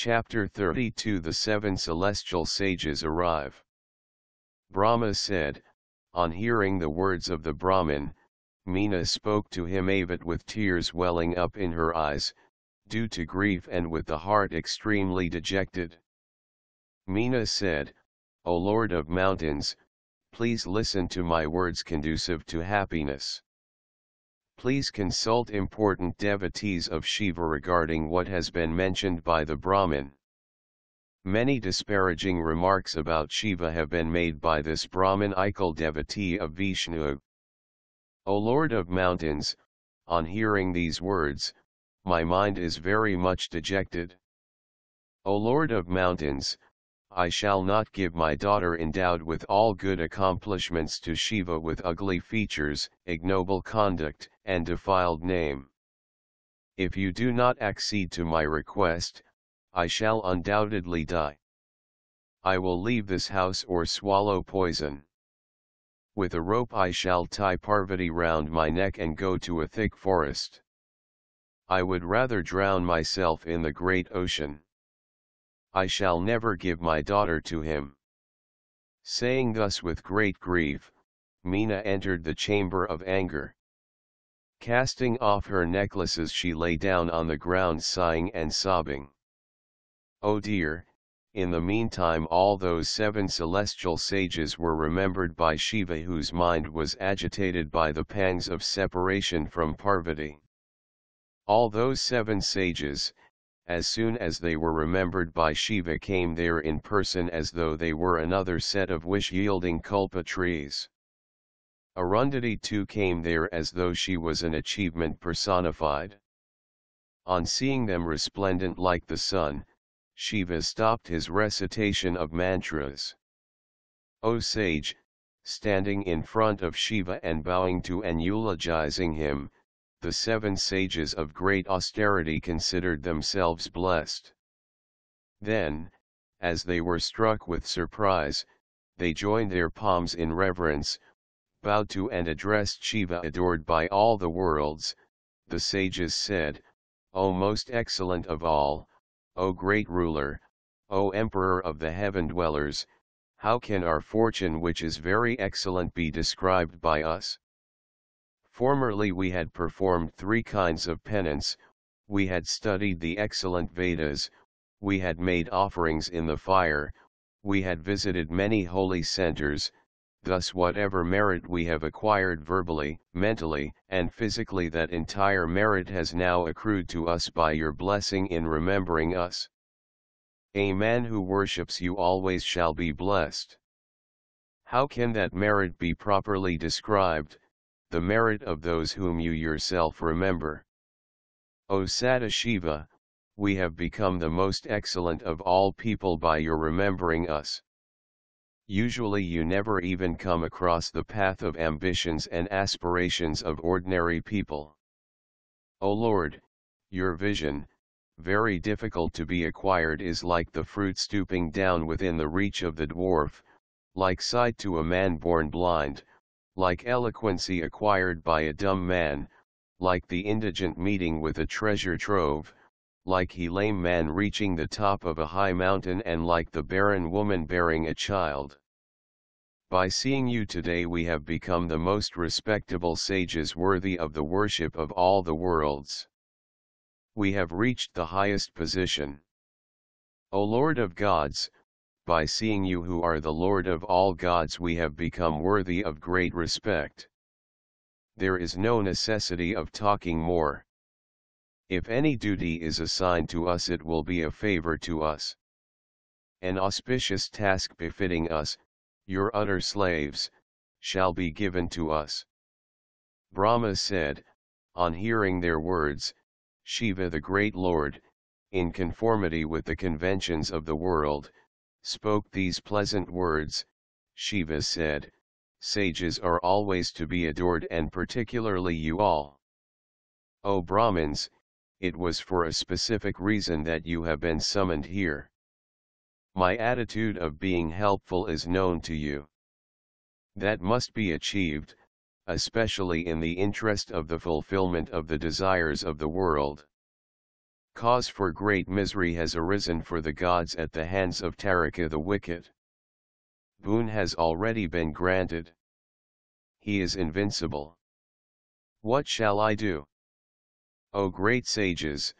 Chapter 32 The seven celestial sages arrive. Brahma said, on hearing the words of the Brahmin, Meena spoke to him with tears welling up in her eyes, due to grief and with the heart extremely dejected. Meena said, O Lord of mountains, please listen to my words conducive to happiness. Please consult important devotees of Shiva regarding what has been mentioned by the Brahmin. Many disparaging remarks about Shiva have been made by this Brahmanical devotee of Vishnu. O Lord of mountains, on hearing these words, my mind is very much dejected. O Lord of mountains, I shall not give my daughter endowed with all good accomplishments to Shiva with ugly features, ignoble conduct, and defiled name. If you do not accede to my request, I shall undoubtedly die. I will leave this house or swallow poison. With a rope I shall tie Parvati round my neck and go to a thick forest. I would rather drown myself in the great ocean. I shall never give my daughter to him. Saying thus with great grief, Meena entered the chamber of anger. Casting off her necklaces she lay down on the ground sighing and sobbing. Oh dear, in the meantime all those seven celestial sages were remembered by Shiva, whose mind was agitated by the pangs of separation from Parvati. All those seven sages, as soon as they were remembered by Shiva, came there in person as though they were another set of wish-yielding kulpa trees. Arundhati too came there as though she was an achievement personified. On seeing them resplendent like the sun, Shiva stopped his recitation of mantras. O sage, standing in front of Shiva and bowing to and eulogizing him, the seven sages of great austerity considered themselves blessed. Then, as they were struck with surprise, they joined their palms in reverence, bowed to and addressed Shiva, adored by all the worlds. The sages said, O most excellent of all, O great ruler, O emperor of the heaven dwellers, how can our fortune, which is very excellent, be described by us? Formerly we had performed three kinds of penance, we had studied the excellent Vedas, we had made offerings in the fire, we had visited many holy centers. Thus whatever merit we have acquired verbally, mentally, and physically, that entire merit has now accrued to us by your blessing in remembering us. A man who worships you always shall be blessed. How can that merit be properly described? The merit of those whom you yourself remember. O Sadashiva, we have become the most excellent of all people by your remembering us. Usually you never even come across the path of ambitions and aspirations of ordinary people. O Lord, your vision, very difficult to be acquired, is like the fruit stooping down within the reach of the dwarf, like sight to a man born blind, like eloquency acquired by a dumb man, like the indigent meeting with a treasure trove, like a lame man reaching the top of a high mountain, and like the barren woman bearing a child. By seeing you today we have become the most respectable sages worthy of the worship of all the worlds. We have reached the highest position. O Lord of gods, by seeing you who are the Lord of all gods we have become worthy of great respect. There is no necessity of talking more. If any duty is assigned to us it will be a favor to us. An auspicious task befitting us, your utter slaves, shall be given to us. Brahma said, on hearing their words, Shiva the great Lord, in conformity with the conventions of the world, spoke these pleasant words. Shiva said, sages are always to be adored, and particularly you all. O Brahmins, it was for a specific reason that you have been summoned here. My attitude of being helpful is known to you. That must be achieved, especially in the interest of the fulfillment of the desires of the world. Cause for great misery has arisen for the gods at the hands of Taraka the wicked. Boon has already been granted. He is invincible. What shall I do? O great sages,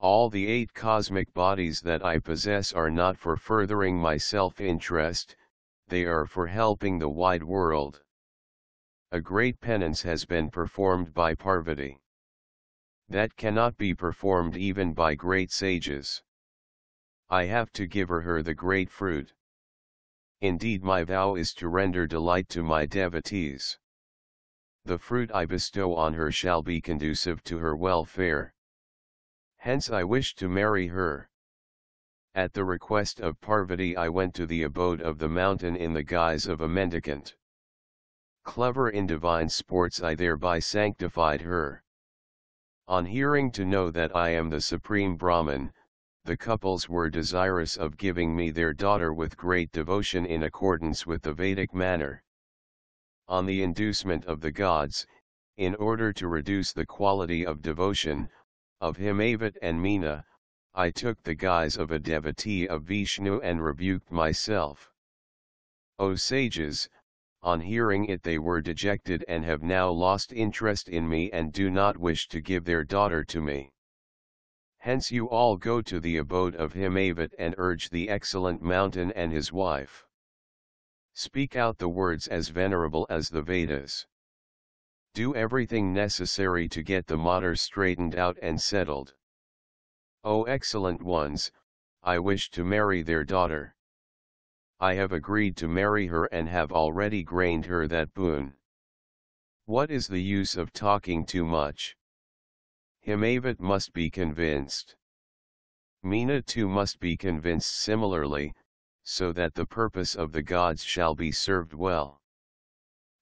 all the 8 cosmic bodies that I possess are not for furthering my self-interest, they are for helping the wide world. A great penance has been performed by Parvati. That cannot be performed even by great sages. I have to give her the great fruit. Indeed, my vow is to render delight to my devotees. The fruit I bestow on her shall be conducive to her welfare. Hence I wish to marry her. At the request of Parvati I went to the abode of the mountain in the guise of a mendicant. Clever in divine sports I thereby sanctified her. On hearing to know that I am the supreme Brahman, the couples were desirous of giving me their daughter with great devotion in accordance with the Vedic manner. On the inducement of the gods, in order to reduce the quality of devotion, of Himavat and Meena, I took the guise of a devotee of Vishnu and rebuked myself. O sages, on hearing it they were dejected and have now lost interest in me and do not wish to give their daughter to me. Hence you all go to the abode of Himavat and urge the excellent mountain and his wife. Speak out the words as venerable as the Vedas. Do everything necessary to get the matter straightened out and settled. O excellent ones, I wish to marry their daughter. I have agreed to marry her and have already granted her that boon. What is the use of talking too much? Himavat must be convinced. Meena too must be convinced similarly, so that the purpose of the gods shall be served well.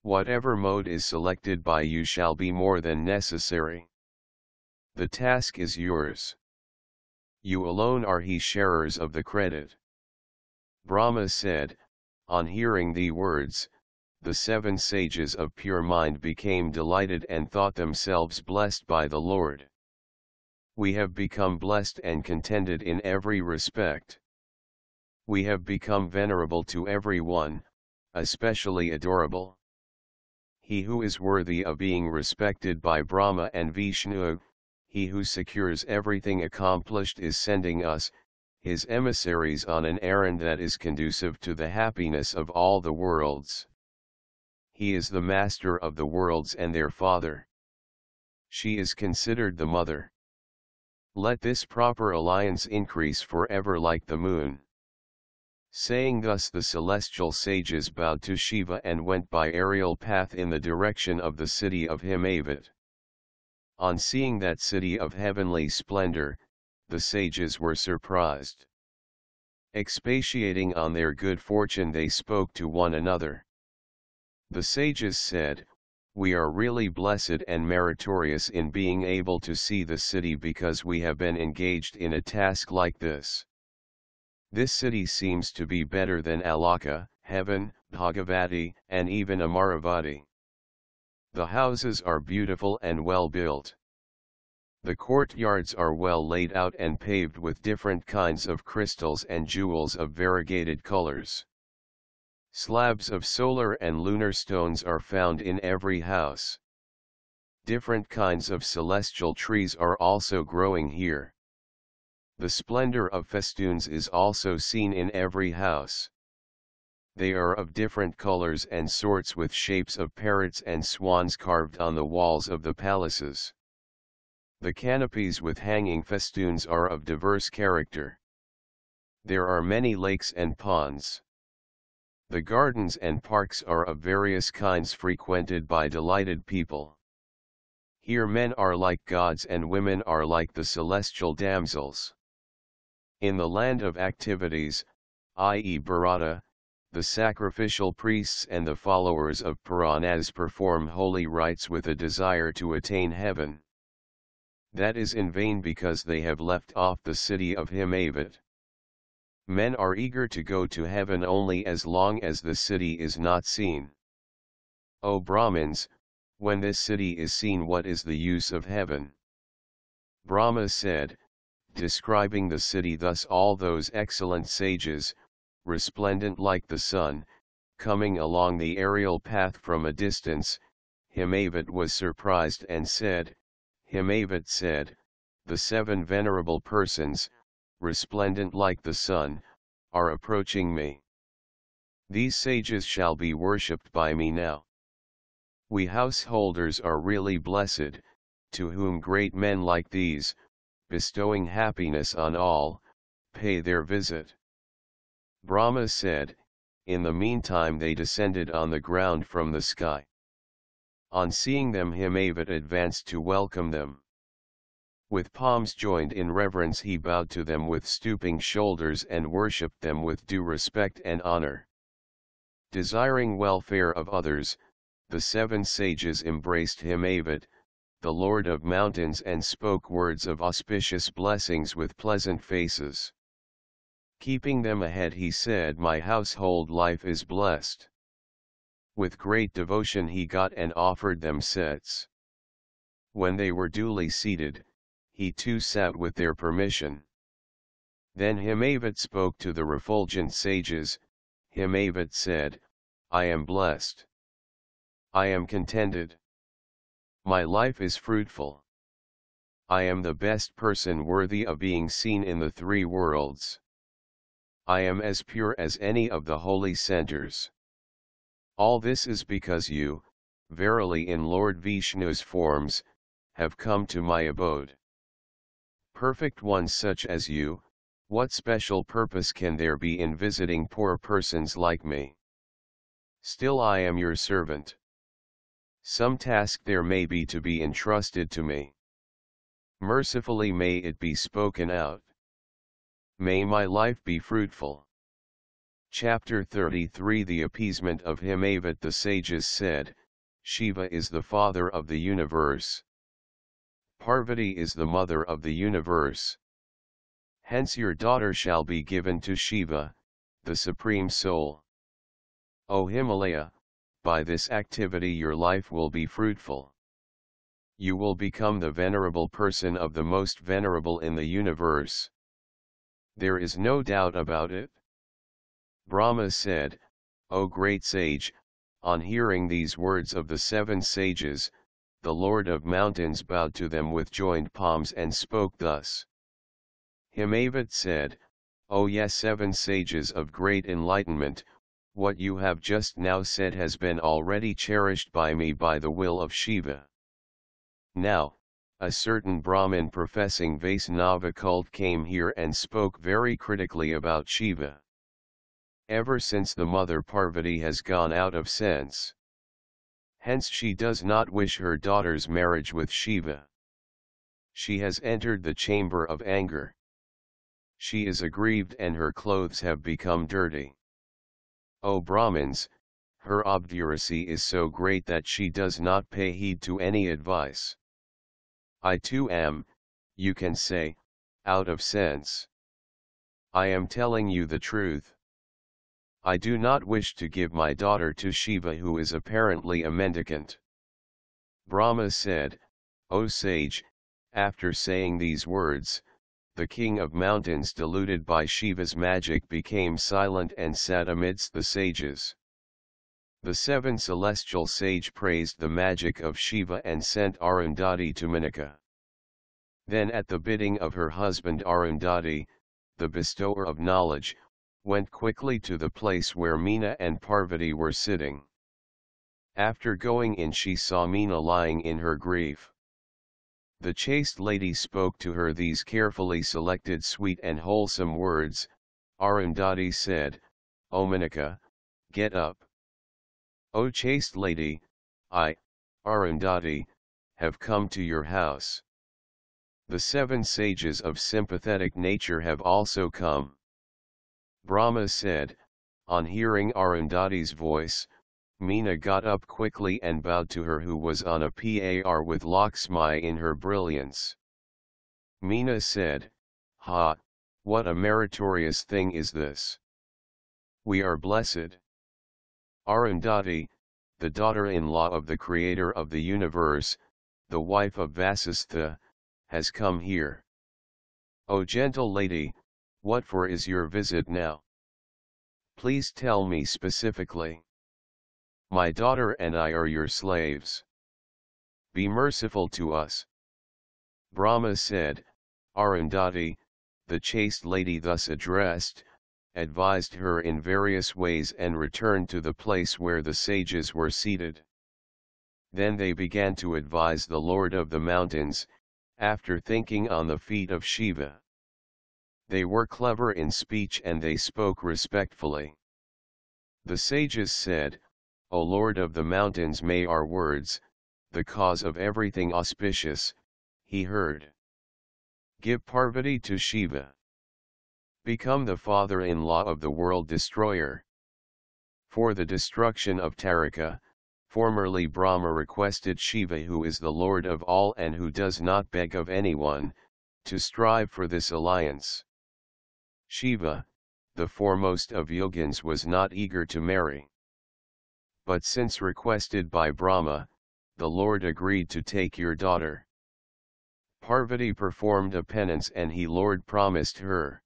Whatever mode is selected by you shall be more than necessary. The task is yours. You alone are he sharers of the credit. Brahma said, on hearing the words, the 7 sages of pure mind became delighted and thought themselves blessed by the Lord. We have become blessed and contented in every respect. We have become venerable to every one, especially adorable. He who is worthy of being respected by Brahma and Vishnu, he who secures everything accomplished is sending us, his emissaries, on an errand that is conducive to the happiness of all the worlds. He is the master of the worlds and their father. She is considered the mother. Let this proper alliance increase forever like the moon. Saying thus the celestial sages bowed to Shiva and went by aerial path in the direction of the city of Himavat. On seeing that city of heavenly splendor, the sages were surprised. Expatiating on their good fortune they spoke to one another. The sages said, we are really blessed and meritorious in being able to see the city because we have been engaged in a task like this. This city seems to be better than Alaka, heaven, Bhagavati, and even Amaravati. The houses are beautiful and well built. The courtyards are well laid out and paved with different kinds of crystals and jewels of variegated colors. Slabs of solar and lunar stones are found in every house. Different kinds of celestial trees are also growing here. The splendor of festoons is also seen in every house. They are of different colors and sorts with shapes of parrots and swans carved on the walls of the palaces. The canopies with hanging festoons are of diverse character. There are many lakes and ponds. The gardens and parks are of various kinds frequented by delighted people. Here men are like gods and women are like the celestial damsels. In the land of activities, i.e. Bharata, the sacrificial priests and the followers of Puranas perform holy rites with a desire to attain heaven. That is in vain because they have left off the city of Himavat. Men are eager to go to heaven only as long as the city is not seen. O Brahmins, when this city is seen, what is the use of heaven? Brahma said, describing the city thus: all those excellent sages, resplendent like the sun, coming along the aerial path from a distance, Himavat was surprised and said, Himavat said, the 7 venerable persons, resplendent like the sun, are approaching me. These sages shall be worshipped by me now. We householders are really blessed, to whom great men like these, bestowing happiness on all, pay their visit. Brahma said, in the meantime they descended on the ground from the sky. On seeing them, Himavat advanced to welcome them. With palms joined in reverence he bowed to them with stooping shoulders and worshipped them with due respect and honor. Desiring welfare of others, the 7 sages embraced Himavat, the Lord of Mountains, and spoke words of auspicious blessings with pleasant faces. Keeping them ahead he said, my household life is blessed. With great devotion he got and offered them sets. When they were duly seated, he too sat with their permission. Then Himavat spoke to the refulgent sages. Himavat said, I am blessed. I am contented. My life is fruitful. I am the best person worthy of being seen in the 3 worlds. I am as pure as any of the holy centers. All this is because you, verily in Lord Vishnu's forms, have come to my abode. Perfect ones such as you, what special purpose can there be in visiting poor persons like me? Still I am your servant. Some task there may be to be entrusted to me. Mercifully may it be spoken out. May my life be fruitful. Chapter 33 The appeasement of Himavat. The sages said, Shiva is the father of the universe. Parvati is the mother of the universe. Hence your daughter shall be given to Shiva, the Supreme Soul. O Himalaya, by this activity your life will be fruitful. You will become the venerable person of the most venerable in the universe. There is no doubt about it. Brahma said, O great sage, on hearing these words of the 7 sages, the Lord of Mountains bowed to them with joined palms and spoke thus. Himavat said, O yes, 7 sages of great enlightenment, what you have just now said has been already cherished by me by the will of Shiva. Now, a certain Brahmin professing Vaisnava cult came here and spoke very critically about Shiva. Ever since the mother Parvati has gone out of sense. Hence she does not wish her daughter's marriage with Shiva. She has entered the chamber of anger. She is aggrieved and her clothes have become dirty. O Brahmins, her obduracy is so great that she does not pay heed to any advice. I too am, you can say, out of sense. I am telling you the truth. I do not wish to give my daughter to Shiva, who is apparently a mendicant. Brahma said, O sage, after saying these words, the king of mountains, deluded by Shiva's magic, became silent and sat amidst the sages. The 7 celestial sage praised the magic of Shiva and sent Arundhati to Menaka. Then at the bidding of her husband Arundhati, the bestower of knowledge, went quickly to the place where Meena and Parvati were sitting. After going in she saw Meena lying in her grief. The chaste lady spoke to her these carefully selected sweet and wholesome words. Arundhati said, O Menaka, get up. O chaste lady, I, Arundhati, have come to your house. The 7 sages of sympathetic nature have also come. Brahma said, on hearing Arundhati's voice, Meena got up quickly and bowed to her, who was on a par with Lakshmi in her brilliance. Meena said, Ha, what a meritorious thing is this! We are blessed. Arundhati, the daughter-in-law of the creator of the universe, the wife of Vasistha, has come here. O gentle lady, what for is your visit now? Please tell me specifically. My daughter and I are your slaves. Be merciful to us. Brahma said, Arundhati, the chaste lady thus addressed, advised her in various ways and returned to the place where the sages were seated. Then they began to advise the Lord of the Mountains, after thinking on the feet of Shiva. They were clever in speech and they spoke respectfully. The sages said, O Lord of the Mountains, may our words, the cause of everything auspicious, he heard. Give Parvati to Shiva. Become the father-in-law of the world destroyer. For the destruction of Taraka, formerly Brahma requested Shiva, who is the Lord of all and who does not beg of anyone, to strive for this alliance. Shiva, the foremost of yogins, was not eager to marry. But since requested by Brahma, the Lord agreed to take your daughter. Parvati performed a penance and he Lord promised her.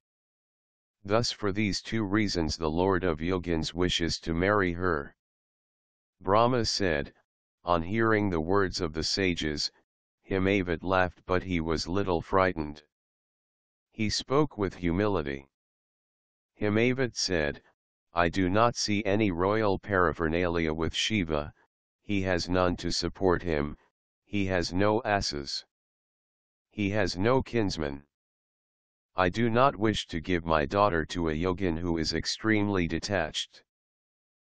Thus for these two reasons the Lord of Yogins wishes to marry her. Brahma said, on hearing the words of the sages, Himavat laughed, but he was little frightened. He spoke with humility. Himavat said, I do not see any royal paraphernalia with Shiva, he has none to support him, he has no asses. He has no kinsman. I do not wish to give my daughter to a yogin who is extremely detached.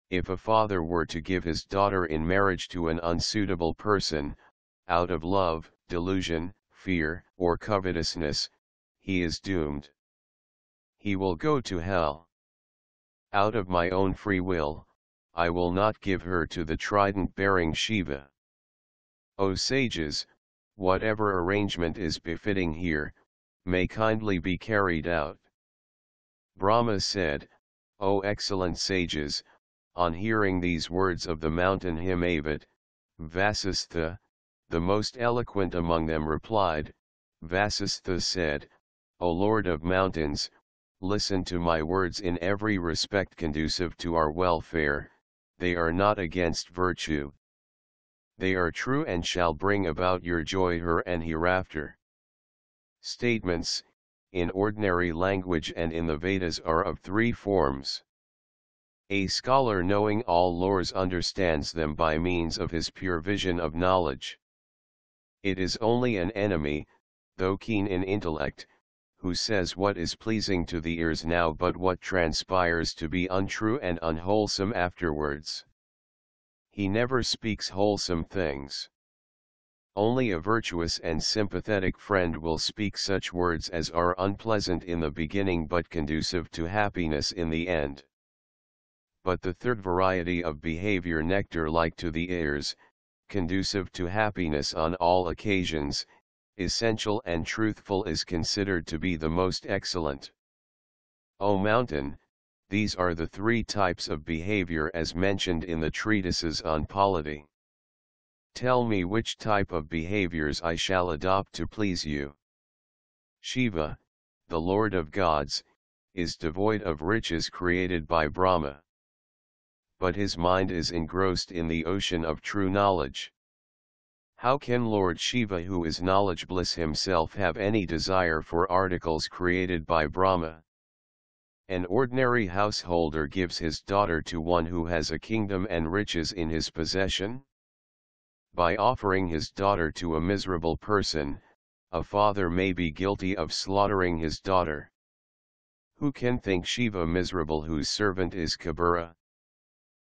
If a father were to give his daughter in marriage to an unsuitable person, out of love, delusion, fear, or covetousness, he is doomed. He will go to hell. Out of my own free will, I will not give her to the trident-bearing Shiva. O sages, whatever arrangement is befitting here, may kindly be carried out. Brahma said, O excellent sages, on hearing these words of the mountain Himavat, Vasistha, the most eloquent among them, replied. Vasistha said, O Lord of Mountains, listen to my words in every respect conducive to our welfare, they are not against virtue. They are true and shall bring about your joy here and hereafter. Statements, in ordinary language and in the Vedas, are of three forms. A scholar knowing all lores understands them by means of his pure vision of knowledge. It is only an enemy, though keen in intellect, who says what is pleasing to the ears now but what transpires to be untrue and unwholesome afterwards. He never speaks wholesome things. Only a virtuous and sympathetic friend will speak such words as are unpleasant in the beginning but conducive to happiness in the end. But the third variety of behavior, nectar-like to the ears, conducive to happiness on all occasions, essential and truthful, is considered to be the most excellent. O mountain, these are the three types of behavior as mentioned in the treatises on polity. Tell me which type of behaviors I shall adopt to please you. Shiva, the Lord of gods, is devoid of riches created by Brahma. But his mind is engrossed in the ocean of true knowledge. How can Lord Shiva, who is knowledge bliss himself, have any desire for articles created by Brahma? An ordinary householder gives his daughter to one who has a kingdom and riches in his possession? By offering his daughter to a miserable person, a father may be guilty of slaughtering his daughter. Who can think Shiva miserable whose servant is Kabura?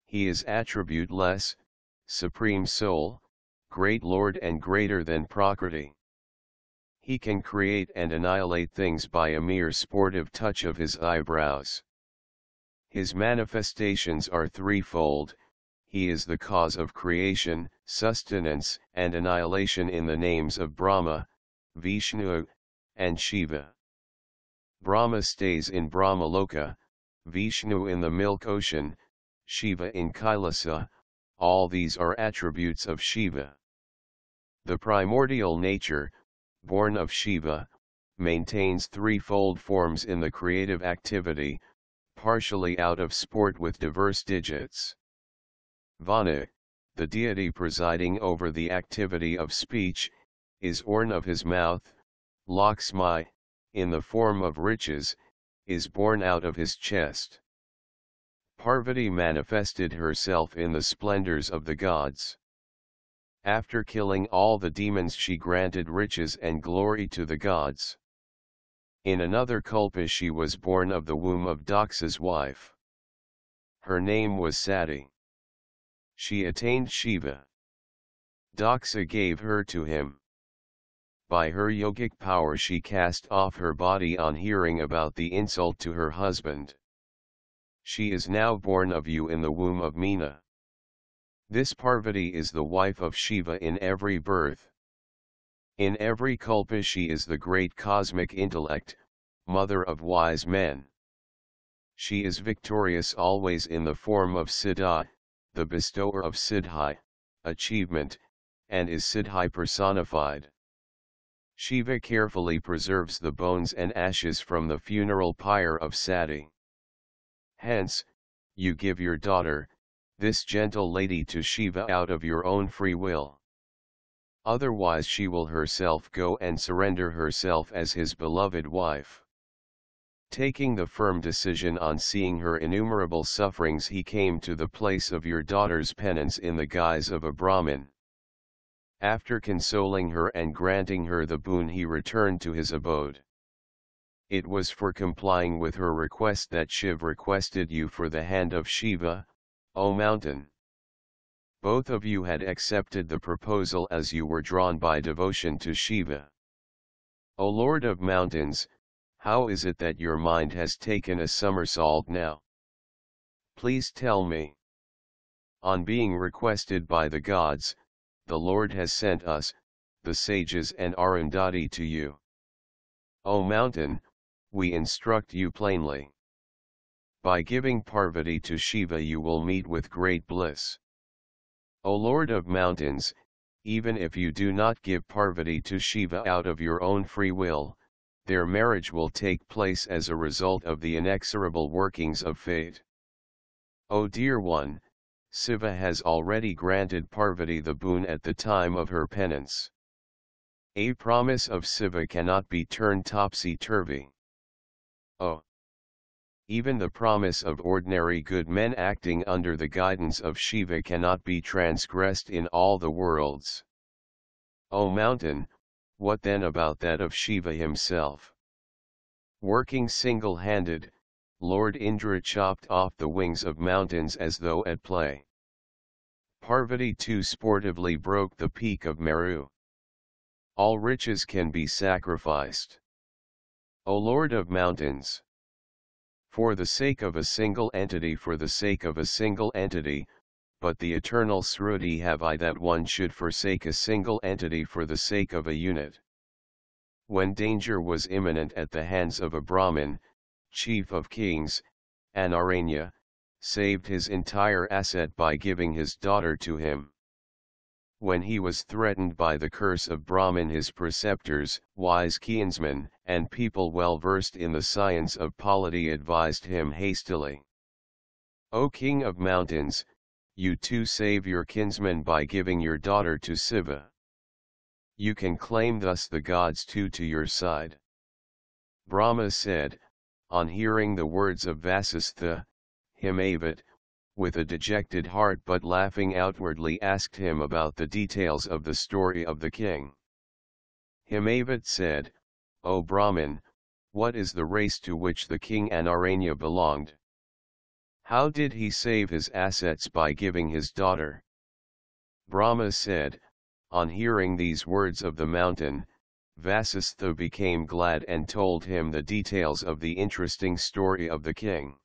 He is attribute-less, supreme soul, great Lord and greater than Prakriti. He can create and annihilate things by a mere sportive touch of his eyebrows. His manifestations are threefold. He is the cause of creation, sustenance, and annihilation in the names of Brahma, Vishnu, and Shiva. Brahma stays in Brahmaloka, Vishnu in the milk ocean, Shiva in Kailasa. All these are attributes of Shiva. The primordial nature, born of Shiva, maintains threefold forms in the creative activity, partially out of sport with diverse digits. Vana, the deity presiding over the activity of speech, is orn of his mouth. Lakshmi, in the form of riches, is born out of his chest. Parvati manifested herself in the splendors of the gods. After killing all the demons she granted riches and glory to the gods. In another kalpa she was born of the womb of Daksha's wife. Her name was Sati. She attained Shiva. Daksha gave her to him. By her yogic power she cast off her body on hearing about the insult to her husband. She is now born of you in the womb of Meena. This Parvati is the wife of Shiva in every birth. In every kalpa she is the great cosmic intellect, mother of wise men. She is victorious always in the form of Siddha, the bestower of Siddhi, achievement, and is Siddhi personified. Shiva carefully preserves the bones and ashes from the funeral pyre of Sati. Hence, you give your daughter, this gentle lady, to Shiva out of your own free will. Otherwise she will herself go and surrender herself as his beloved wife. Taking the firm decision on seeing her innumerable sufferings, he came to the place of your daughter's penance in the guise of a Brahmin. After consoling her and granting her the boon, he returned to his abode. It was for complying with her request that Shiv requested you for the hand of Shiva, O mountain. Both of you had accepted the proposal as you were drawn by devotion to Shiva. O Lord of mountains, how is it that your mind has taken a somersault now? Please tell me. On being requested by the gods, the Lord has sent us, the sages and Arundhati, to you. O mountain, we instruct you plainly. By giving Parvati to Shiva you will meet with great bliss. O Lord of mountains, even if you do not give Parvati to Shiva out of your own free will, their marriage will take place as a result of the inexorable workings of fate. O dear one, Shiva has already granted Parvati the boon at the time of her penance. A promise of Shiva cannot be turned topsy-turvy. Oh! Even the promise of ordinary good men acting under the guidance of Shiva cannot be transgressed in all the worlds. O mountain, what then about that of Shiva himself? Working single-handed, Lord Indra chopped off the wings of mountains as though at play. Parvati too sportively broke the peak of Meru. All riches can be sacrificed. O Lord of mountains! For the sake of a single entity, for the sake of a single entity, but the eternal Sruti have I that one should forsake a single entity for the sake of a unit. When danger was imminent at the hands of a Brahmin, chief of kings, Anaranya, saved his entire asset by giving his daughter to him. When he was threatened by the curse of Brahmin, his preceptors, wise kinsmen, and people well versed in the science of polity advised him hastily. O King of mountains, you too save your kinsmen by giving your daughter to Shiva. You can claim thus the gods too to your side. Brahma said, on hearing the words of Vasistha, Himavat, with a dejected heart but laughing outwardly, asked him about the details of the story of the king. Himavat said, O Brahman, what is the race to which the king Anaranya belonged? How did he save his assets by giving his daughter? Brahma said, on hearing these words of the mountain, Vasistha became glad and told him the details of the interesting story of the king.